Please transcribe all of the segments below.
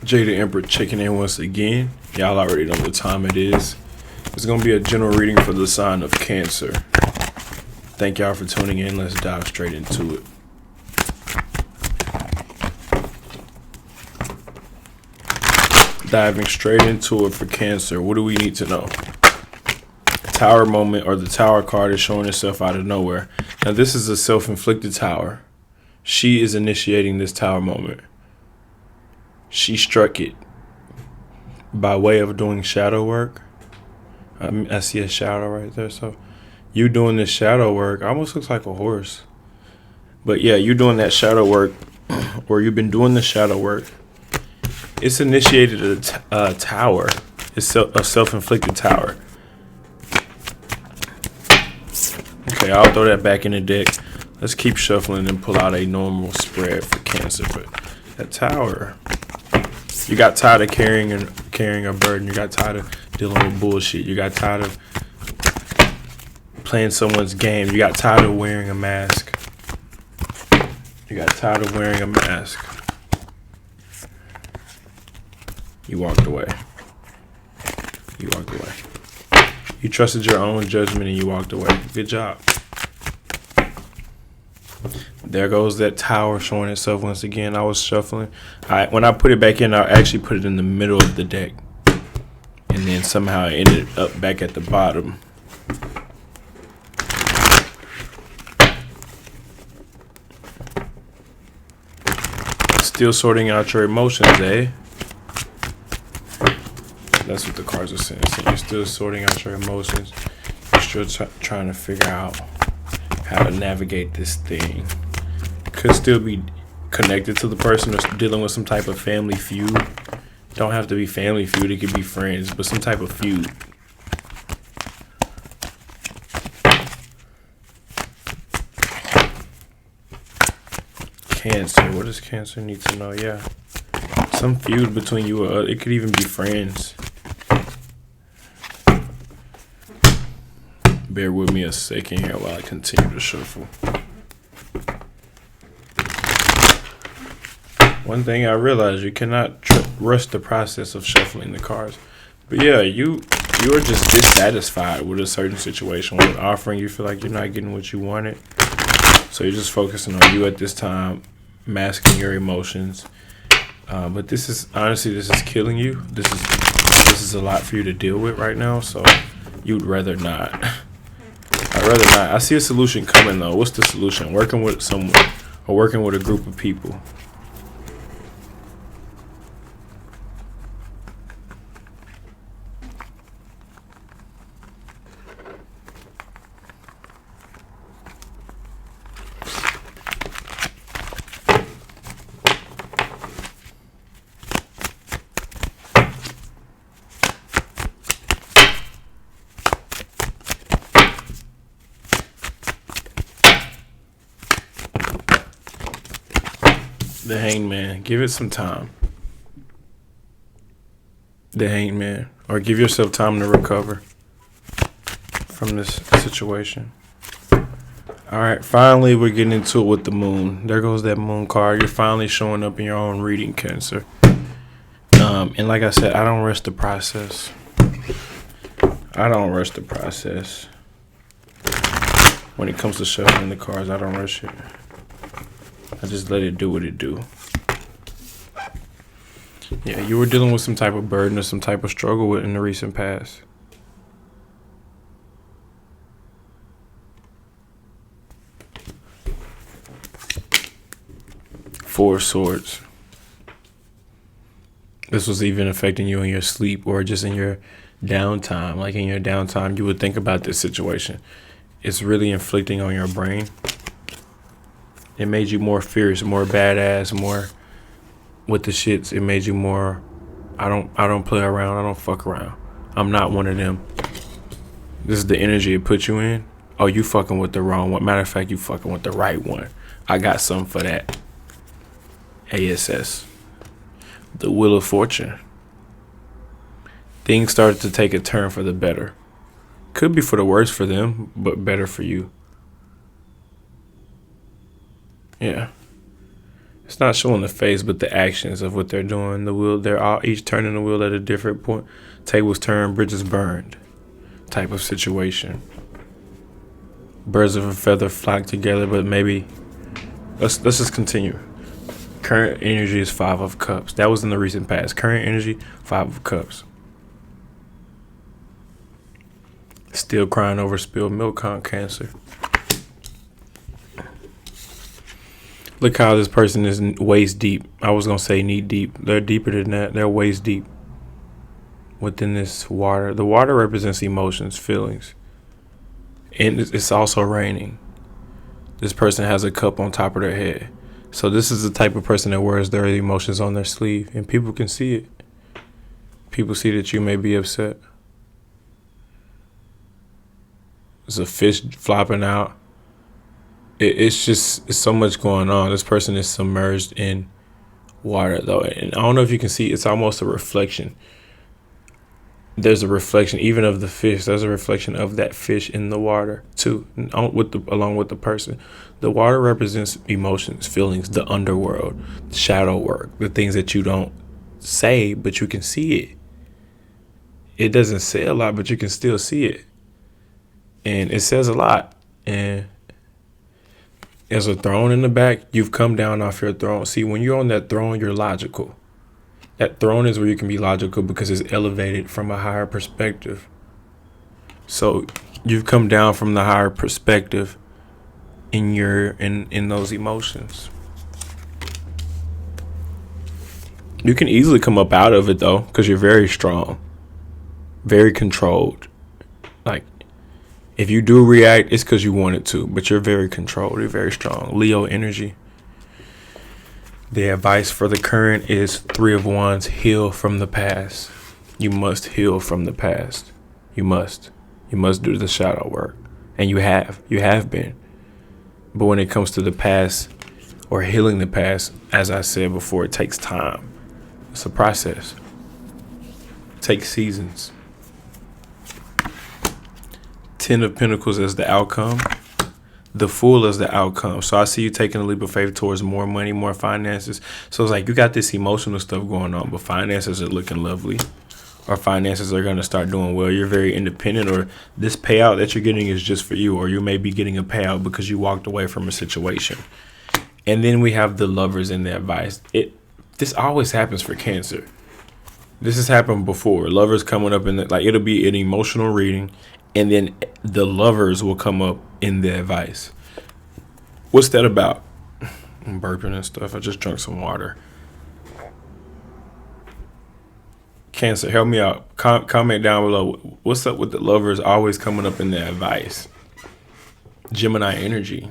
Jada Emperor checking in once again. Y'all already know what time it is. It's going to be a general reading for the sign of Cancer. Thank y'all for tuning in. Let's dive straight into it. Diving straight into it for Cancer. What do we need to know? Tower moment, or the Tower card, is showing itself out of nowhere. Now, this is a self-inflicted Tower. She is initiating this Tower moment. She struck it by way of doing shadow work. I see a shadow right there. So you doing this shadow work almost looks like a horse. But yeah, you doing that shadow work, or you've been doing the shadow work. It's initiated a tower. It's a self-inflicted tower. Okay, I'll throw that back in the deck. Let's keep shuffling and pull out a normal spread for Cancer. But that tower, you got tired of carrying a burden. You got tired of dealing with bullshit. You got tired of playing someone's game. You got tired of wearing a mask. You got tired of wearing a mask. You walked away. You walked away. You trusted your own judgment and you walked away. Good job. There goes that tower showing itself once again. I was shuffling. When I put it back in, I actually put it in the middle of the deck. And then somehow it ended up back at the bottom. Still sorting out your emotions, eh? That's what the cards are saying. So you're still sorting out your emotions. You're still trying to figure out how to navigate this thing. Could still be connected to the person or dealing with some type of family feud. Don't have to be family feud. It could be friends, but some type of feud. Cancer. What does Cancer need to know? Yeah. Some feud between you or it could even be friends. Bear with me a second here while I continue to shuffle. One thing I realized, you cannot rush the process of shuffling the cards. But yeah, you are just dissatisfied with a certain situation, with an offering. You feel like you're not getting what you wanted. So you're just focusing on you at this time, masking your emotions. But this is killing you. This is a lot for you to deal with right now. So you'd rather not. I'd rather not. I see a solution coming though. What's the solution? Working with someone or working with a group of people. The Hanged Man. Give it some time. The Hanged Man. Or give yourself time to recover from this situation. Alright, finally we're getting into it with the Moon. There goes that Moon card. You're finally showing up in your own reading, Cancer. And like I said, I don't rush the process. I don't rush the process. When it comes to shuffling the cards, I don't rush it. I just let it do what it do. Yeah, you were dealing with some type of burden or some type of struggle in the recent past. Four of Swords. This was even affecting you in your sleep or just in your downtime. Like in your downtime, you would think about this situation. It's really inflicting on your brain. It made you more fierce, more badass, more with the shits. It made you more, I don't play around, I don't fuck around. I'm not one of them. This is the energy it put you in. Oh, you fucking with the wrong one. Matter of fact, you fucking with the right one. I got something for that. ASS. The Wheel of Fortune. Things started to take a turn for the better. Could be for the worse for them, but better for you. Yeah. It's not showing the face, but the actions of what they're doing. The wheel, they're all each turning the wheel at a different point. Tables turned, bridges burned, type of situation. Birds of a feather flock together, but maybe let's just continue. Current energy is 5 of Cups. That was in the recent past. Current energy, 5 of Cups. Still crying over spilled milk on Cancer. Look how this person is waist deep. I was going to say knee deep. They're deeper than that. They're waist deep within this water. The water represents emotions, feelings. And it's also raining. This person has a cup on top of their head. So this is the type of person that wears their emotions on their sleeve. And people can see it. People see that you may be upset. There's a fish flopping out. It's so much going on. This person is submerged in water, though. And I don't know if you can see, it's almost a reflection. There's a reflection, even of the fish. There's a reflection of that fish in the water, too, along with the person. The water represents emotions, feelings, the underworld, the shadow work, the things that you don't say, but you can see it. It doesn't say a lot, but you can still see it. And it says a lot. And there's a throne in the back. You've come down off your throne. See, when you're on that throne, you're logical. That throne is where you can be logical because it's elevated from a higher perspective. So you've come down from the higher perspective in those emotions. You can easily come up out of it, though, because you're very strong, very controlled. Like, if you do react, it's because you wanted to, but you're very controlled. You're very strong. Leo energy. The advice for the current is 3 of Wands, heal from the past. You must heal from the past. You must. You must do the shadow work. And you have. You have been. But when it comes to the past or healing the past, as I said before, it takes time. It's a process. It takes seasons. 10 of Pentacles as the outcome. The Fool as the outcome. So I see you taking a leap of faith towards more money, more finances. So it's like you got this emotional stuff going on, but finances are looking lovely. Or finances are going to start doing well. You're very independent, or this payout that you're getting is just for you, or you may be getting a payout because you walked away from a situation. And then we have the Lovers in the advice. This always happens for Cancer. This has happened before. Lovers coming up in it'll be an emotional reading, and then the Lovers will come up in the advice. What's that about? I'm burping and stuff. I just drank some water. Cancer, help me out. Comment down below. What's up with the Lovers always coming up in the advice? Gemini energy.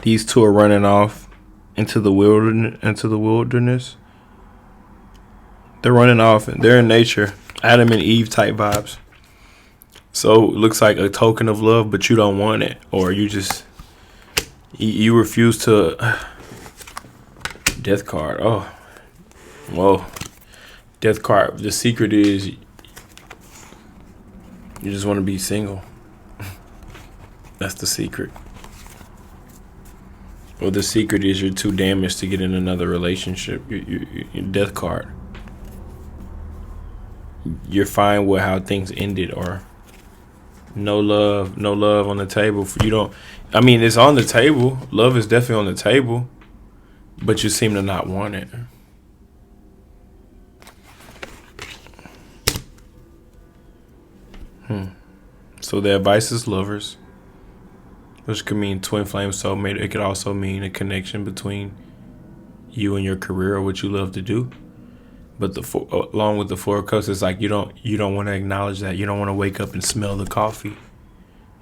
These two are running off into the wilderness. They're running off and they're in nature. Adam and Eve type vibes. So it looks like a token of love, but you don't want it, or you refuse to. Death card. Oh, whoa. Death card. The secret is you just want to be single. That's the secret. Or the secret is you're too damaged to get in another relationship. Your death card. You're fine with how things ended, or no love on the table. It's on the table. Love is definitely on the table, but you seem to not want it. So the advice is Lovers, which could mean twin flame soulmate. It could also mean a connection between you and your career or what you love to do. But along with the 4 of Cups, it's like you don't want to acknowledge that. You don't want to wake up and smell the coffee.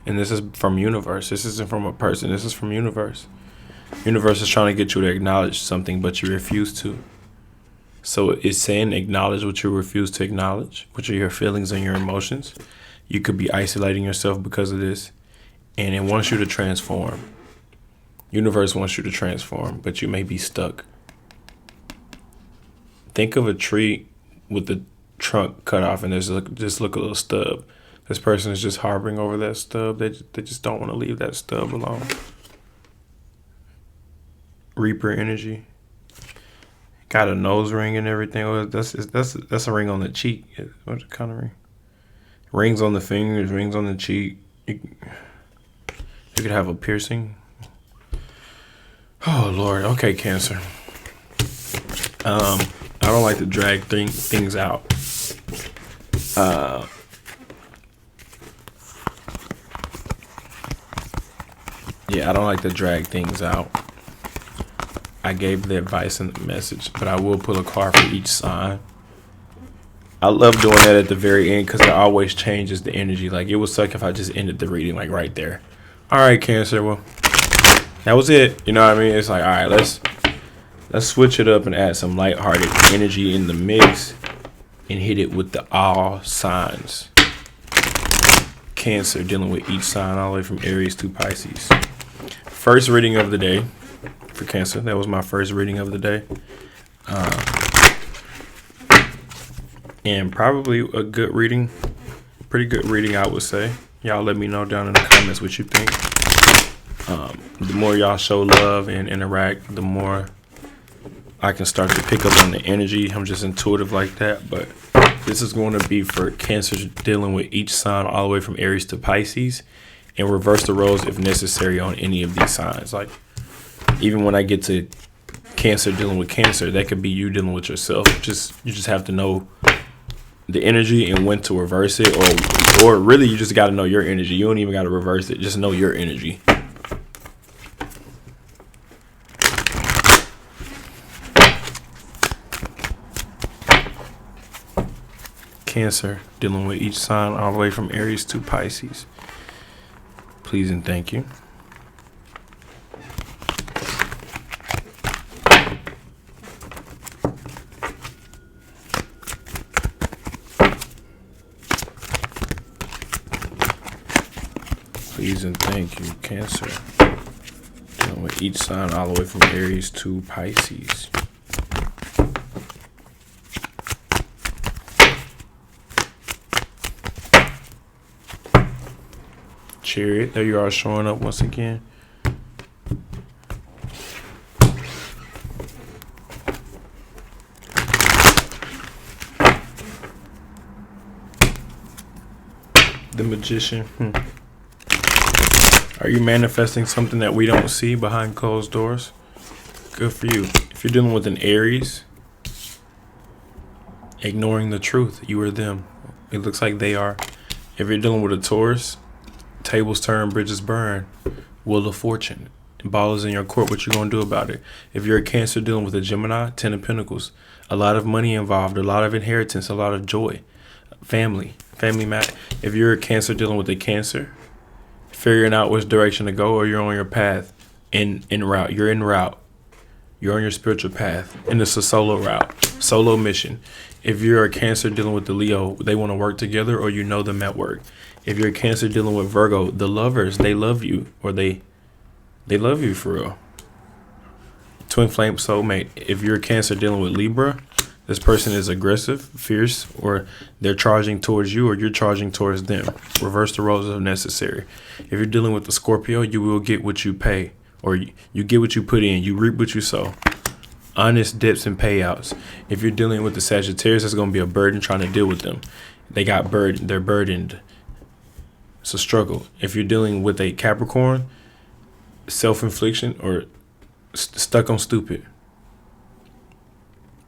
And this is from universe. This isn't from a person. This is from universe. Universe is trying to get you to acknowledge something, but you refuse to. So it's saying acknowledge what you refuse to acknowledge, which are your feelings and your emotions. You could be isolating yourself because of this. And it wants you to transform. Universe wants you to transform, but you may be stuck. Think of a tree with the trunk cut off and there's just a little stub. This person is just harboring over that stub. They just don't want to leave that stub alone. Reaper energy. Got a nose ring and everything. Oh, that's a ring on the cheek. What kind of ring? Rings on the fingers, rings on the cheek. You could have a piercing. Oh Lord. Okay, Cancer. I don't like to drag things out. Yeah, I don't like to drag things out. I gave the advice and the message, but I will pull a card for each sign. I love doing that at the very end because it always changes the energy. Like, it would suck if I just ended the reading like right there. All right, Cancer. Well, that was it. You know what I mean? It's like, all right, let's switch it up and add some lighthearted energy in the mix and hit it with the all signs. Cancer, dealing with each sign all the way from Aries to Pisces. First reading of the day for Cancer. That was my first reading of the day. And probably a good reading. Pretty good reading, I would say. Y'all let me know down in the comments what you think. The more y'all show love and interact, the more I can start to pick up on the energy. I'm just intuitive like that. But this is going to be for Cancer dealing with each sign all the way from Aries to Pisces, and reverse the roles if necessary on any of these signs. Like, even when I get to Cancer dealing with Cancer, that could be you dealing with yourself. You just have to know the energy and when to reverse it, or really you just got to know your energy. You don't even got to reverse it. Just know your energy. Cancer dealing with each sign all the way from Aries to Pisces. Please and thank you. Please and thank you, Cancer. Dealing with each sign all the way from Aries to Pisces. Chariot, there you are showing up once again. The Magician. Are you manifesting something that we don't see behind closed doors? Good for you. If you're dealing with an Aries, ignoring the truth, you are them. It looks like they are. If you're dealing with a Taurus, tables turn, bridges burn, Wheel of Fortune. Ball is in your court. What you gonna do about it? If you're a Cancer dealing with a Gemini, 10 of Pentacles. A lot of money involved, a lot of inheritance, a lot of joy. Family mat. If you're a Cancer dealing with a Cancer, figuring out which direction to go, or you're on your path, en route. You're en route. You're on your spiritual path. And it's a solo route, solo mission. If you're a Cancer dealing with the Leo, they want to work together, or you know them at work. If you're a Cancer dealing with Virgo, the lovers, they love you, or they love you for real. Twin flame soulmate. If you're a Cancer dealing with Libra, this person is aggressive, fierce, or they're charging towards you, or you're charging towards them. Reverse the roles if necessary. If you're dealing with the Scorpio, you will get what you pay, or you get what you put in. You reap what you sow. Honest dips and payouts. If you're dealing with the Sagittarius, it's going to be a burden trying to deal with them. They got burdened. They're burdened. It's a struggle. If you're dealing with a Capricorn, self-infliction or stuck on stupid.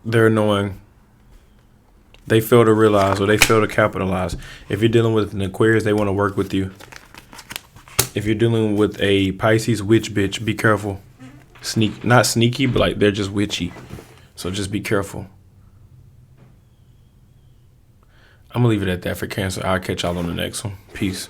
They're annoying. They fail to realize, or they fail to capitalize. If you're dealing with an Aquarius, they want to work with you. If you're dealing with a Pisces, witch bitch, be careful. Not sneaky, but like they're just witchy. So just be careful. I'm going to leave it at that for Cancer. I'll catch y'all on the next one. Peace.